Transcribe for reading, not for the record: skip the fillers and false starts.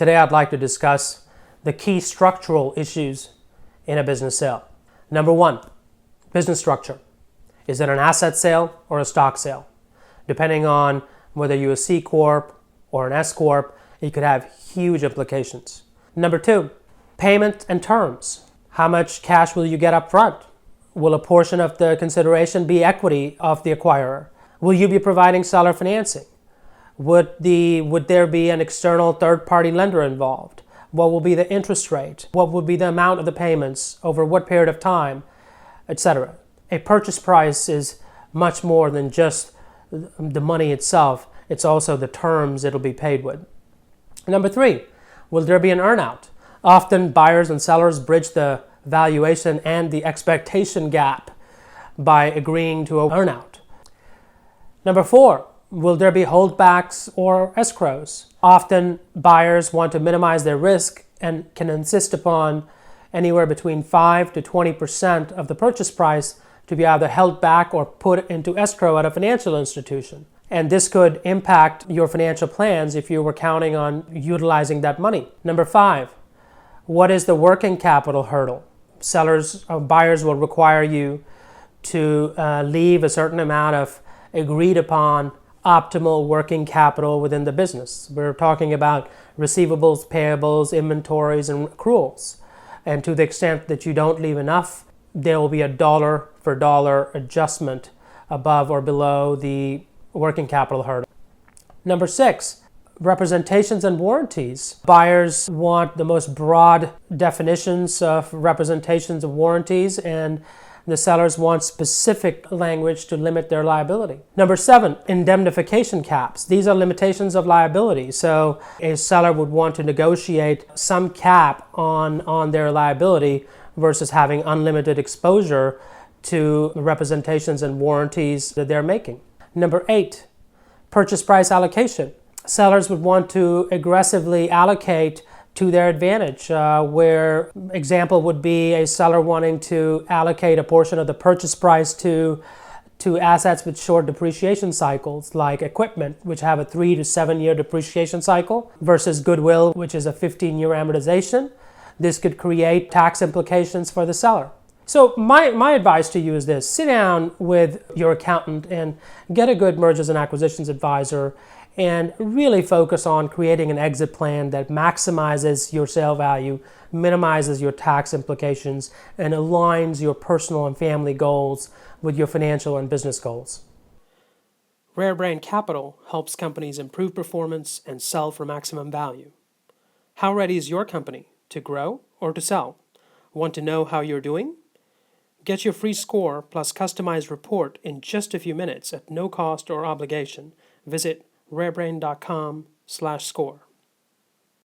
today I'd like to discuss the key structural issues in a business sale. Number one, business structure. Is it an asset sale or a stock sale? Depending on whether you're a C Corp or an S Corp, it could have huge implications. Number two, payment and terms. How much cash will you get up front? Will a portion of the consideration be equity of the acquirer? Will you be providing seller financing? Would there be an external third-party lender involved? What will be the interest rate? What will be the amount of the payments over what period of time, etc. A purchase price is much more than just the money itself. It's also the terms it'll be paid with. Number three, will there be an earnout? Often buyers and sellers bridge the valuation and the expectation gap by agreeing to an earnout. Number four, will there be holdbacks or escrows? Often buyers want to minimize their risk and can insist upon anywhere between 5 to 20% of the purchase price to be either held back or put into escrow at a financial institution. And this could impact your financial plans if you were counting on utilizing that money. Number five, what is the working capital hurdle? Buyers will require you to leave a certain amount of agreed upon optimal working capital within the business. We're talking about receivables, payables, inventories, and accruals. And to the extent that you don't leave enough, there will be a dollar for dollar adjustment above or below the working capital hurdle. Number six, representations and warranties. Buyers want the most broad definitions of representations and warranties, and the sellers want specific language to limit their liability. Number seven, indemnification caps. These are limitations of liability. So a seller would want to negotiate some cap on their liability versus having unlimited exposure to representations and warranties that they're making. Number eight, purchase price allocation. Sellers would want to aggressively allocate to their advantage, where example would be a seller wanting to allocate a portion of the purchase price to assets with short depreciation cycles, like equipment, which have a 3 to 7 year depreciation cycle, versus goodwill, which is a 15-year amortization. This could create tax implications for the seller. So my advice to you is this: sit down with your accountant and get a good mergers and acquisitions advisor and really focus on creating an exit plan that maximizes your sale value, minimizes your tax implications, and aligns your personal and family goals with your financial and business goals. Rare Brain Capital helps companies improve performance and sell for maximum value. How ready is your company to grow or to sell? Want to know how you're doing? Get your free score plus customized report in just a few minutes at no cost or obligation. Visit rarebrain.com/score.